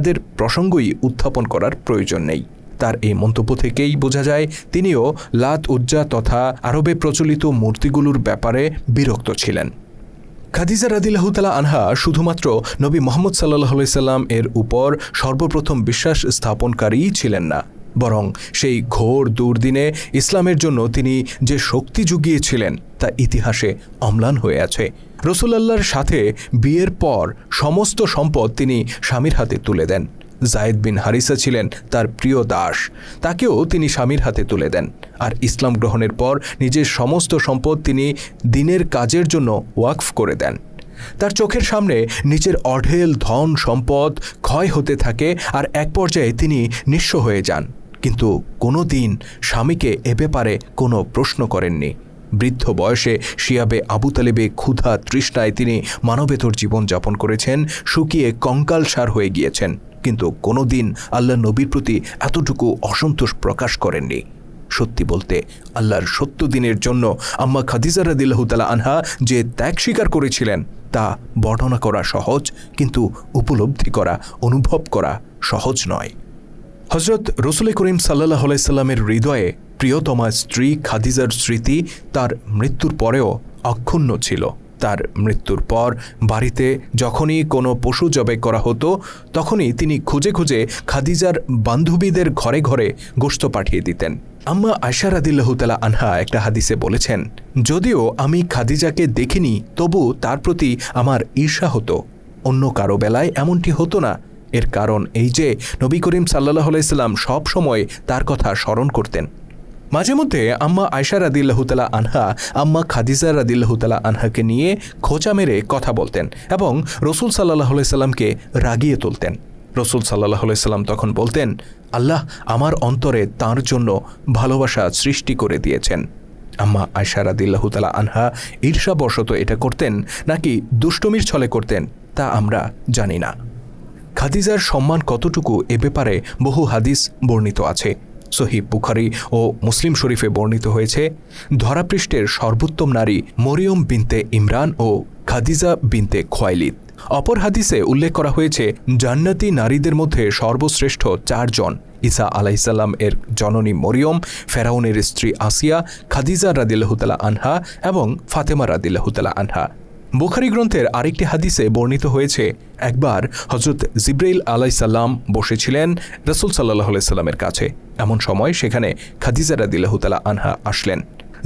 তাদের প্রসঙ্গই উত্থাপন করার প্রয়োজন নেই। তার এই মন্তব্য থেকেই বোঝা যায় তিনিও লাত উজ্জা তথা আরবে প্রচলিত মূর্তিগুলোর ব্যাপারে বিরক্ত ছিলেন। খাদিজা রাদিয়াল্লাহু তাআলা আনহা শুধুমাত্র নবী মুহাম্মদ সাল্লাল্লাহু আলাইহি সাল্লাম এর উপর সর্বপ্রথম বিশ্বাস স্থাপনকারীই ছিলেন না, বরং সেই ঘোর দুর্দিনে ইসলামের জন্য তিনি যে শক্তি জুগিয়েছিলেন তা ইতিহাসে অম্লান হয়ে আছে। রাসূলুল্লাহর সাথে বিয়ের পর সমস্ত সম্পদ তিনি স্বামীর হাতে তুলে দেন। যায়েদ বিন হারিসা ছিলেন তার প্রিয় দাস, তাকেও তিনি স্বামীর হাতে তুলে দেন। আর ইসলাম গ্রহণের পর নিজের সমস্ত সম্পদ তিনি দ্বীনের কাজের জন্য ওয়াকফ করে দেন। তার চোখের সামনে নিজের অঢেল ধন সম্পদ ক্ষয় হতে থাকে আর এক পর্যায়ে তিনি নিঃস্ব হয়ে যান, কিন্তু কোনো দিন স্বামীকে এ ব্যাপারে কোনো প্রশ্ন করেননি। বৃদ্ধ বয়সে শিয়াবে আবু তালেবে ক্ষুধা তৃষ্ণায় তিনি মানবেতর জীবন যাপন করেছেন, শুকিয়ে কঙ্কালসার হয়ে গিয়েছেন, কিন্তু কোনো দিন আল্লাহ নবীর প্রতি এতটুকু অসন্তোষ প্রকাশ করেননি। সত্যি বলতে আল্লাহর সত্য দিনের জন্য আম্মা খাদিজা রাদিয়াল্লাহু তাআলা আনহা যে ত্যাগ স্বীকার করেছিলেন তা বর্ণনা করা সহজ, কিন্তু উপলব্ধি করা, অনুভব করা সহজ নয়। হযরত রাসূল করিম সাল্লাল্লাহু আলাইহি সাল্লামের হৃদয়ে প্রিয়তমা স্ত্রী খাদিজার স্মৃতি তার মৃত্যুর পরেও অক্ষুণ্ণ ছিল। তার মৃত্যুর পর বাড়িতে যখনই কোনো পশু জবাই করা হতো তখনই তিনি খুঁজে খুঁজে খাদিজার বান্ধবীদের ঘরে ঘরে গোশত পাঠিয়ে দিতেন। আম্মা আয়েশা রাদিয়াল্লাহু তাআলা আনহা একটা হাদিসে বলেছেন, যদিও আমি খাদিজাকে দেখিনি তবু তার প্রতি আমার ঈর্ষা হতো। অন্য কারো বেলায় এমনটি হতো না। এর কারণ এই যে নবী করিম সাল্লাল্লাহু আলাইহি সাল্লাম সব সময় তার কথা স্মরণ করতেন। মাঝে মধ্যে আম্মা আয়েশা রাদিয়াল্লাহু তাআলা আনহা আম্মা খাদিজা রাদিয়াল্লাহু তাআলা আনহাকে নিয়ে খোঁচা মেরে কথা বলতেন এবং রাসূল সাল্লাল্লাহু আলাইহি সাল্লামকে রাগিয়ে তুলতেন। রাসূল সাল্লাল্লাহু আলাইহি সাল্লাম তখন বলতেন, আল্লাহ আমার অন্তরে তাঁর জন্য ভালোবাসা সৃষ্টি করে দিয়েছেন। আম্মা আয়েশা রাদিয়াল্লাহু তাআলা আনহা ঈর্ষাবশত এটা করতেন নাকি দুষ্টমির ছলে করতেন তা আমরা জানি না। খাদিজার সম্মান কতটুকু এ ব্যাপারে বহু হাদিস বর্ণিত আছে। সহিহ বুখারী ও মুসলিম শরীফে বর্ণিত হয়েছে, ধরাপৃষ্ঠের সর্বোত্তম নারী মরিয়ম বিনতে ইমরান ও খাদিজা বিনতে খুয়াইলিদ। অপর হাদিসে উল্লেখ করা হয়েছে, জান্নাতি নারীদের মধ্যে সর্বশ্রেষ্ঠ 4 জন: ঈসা আলাইহিস সালাম এর জননী মরিয়ম, ফেরাউনের স্ত্রী আসিয়া, খাদিজা রাদিয়াল্লাহু তাআলা আনহা এবং ফাতেমা রাদিয়াল্লাহু তাআলা আনহা। বুখারী গ্রন্থের আরেকটি হাদিসে বর্ণিত হয়েছে, একবার হযরত জিবরাইল আলাইহিস সালাম বসেছিলেন রাসূল সাল্লাল্লাহু আলাইহি সাল্লামের কাছে। এমন সময় সেখানে খাদিজা রাদিয়াল্লাহু তাআলা আনহা আসলেন।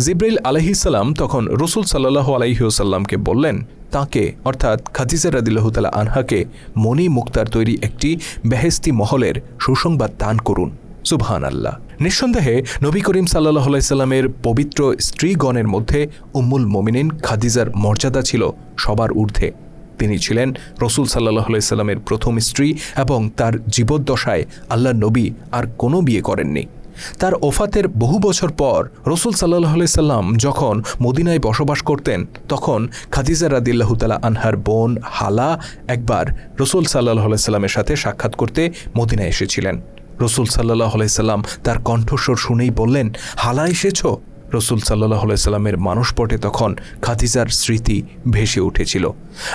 জিবরাইল আলাইহিস সালাম তখন রাসূল সাল্লাল্লাহু আলাইহি ওয়াসাল্লামকে বললেন, তাকে অর্থাৎ খাদিজা রাদিয়াল্লাহু তাআলা আনহাকে মণি মুক্তার তৈরি একটি বেহেশতি মহলের সুসংবাদ দান করুন। সুবহানাল্লাহ। নিঃসন্দেহে নবী করিম সাল্লাল্লাহু আলাইহি সাল্লামের পবিত্র স্ত্রীগণের মধ্যে উম্মুল মুমিনিন খাদিজার মর্যাদা ছিল সবার ঊর্ধ্বে। তিনি ছিলেন রাসূল সাল্লাল্লাহু আলাইহি সাল্লামের প্রথম স্ত্রী এবং তার জীবদ্দশায় আল্লাহর নবী আর কোনো বিয়ে করেননি। তার ওফাতের বহু বছর পর রাসূল সাল্লাল্লাহু আলাইহি সাল্লাম যখন মদিনায় বসবাস করতেন তখন খাদিজা রাদিয়াল্লাহু তাআলা আনহার বোন হালা একবার রাসূল সাল্লাল্লাহু আলাইহি সাল্লামের সাথে সাক্ষাৎ করতে মদিনায় এসেছিলেন। রাসূল সাল্লাল্লাহু আলাইহি সাল্লাম তার কণ্ঠস্বর শুনেই বললেন, হালা এসেছো? রাসূল সাল্লাল্লাহু আলাইহি সাল্লামের মানসপটে তখন খাদিজার স্মৃতি ভেসে উঠেছিল।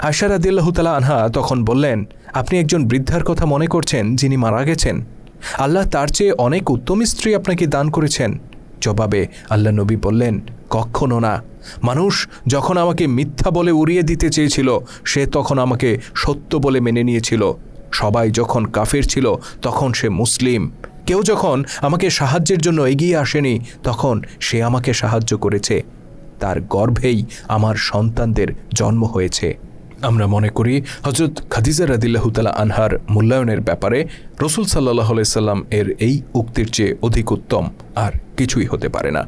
আয়েশা রাদিয়াল্লাহু তাআলা আনহা তখন বললেন, আপনি একজন বৃদ্ধার কথা মনে করছেন যিনি মারা গেছেন? আল্লাহ তার চেয়ে অনেক উত্তম স্ত্রী আপনাকে দান করেছেন। জবাবে আল্লাহ নবী বললেন, কখনো না। মানুষ যখন আমাকে মিথ্যা বলে উড়িয়ে দিতে চেয়েছিল সে তখন আমাকে সত্য বলে মেনে নিয়েছিল। সবাই যখন কাফের ছিল তখন সে মুসলিম। কেউ যখন আমাকে সাহায্যের জন্য এগিয়ে আসেনি তখন সে আমাকে সাহায্য করেছে। তার গর্ভেই আমার সন্তানদের জন্ম হয়েছে। আমরা মনে করি হযরত খাদিজা রাদিয়াল্লাহু তাআলা আনহার মূল্যায়নের ব্যাপারে রাসূল সাল্লাল্লাহু আলাইহি সাল্লাম এর এই উক্তির চেয়ে অধিক উত্তম আর কিছুই হতে পারে না।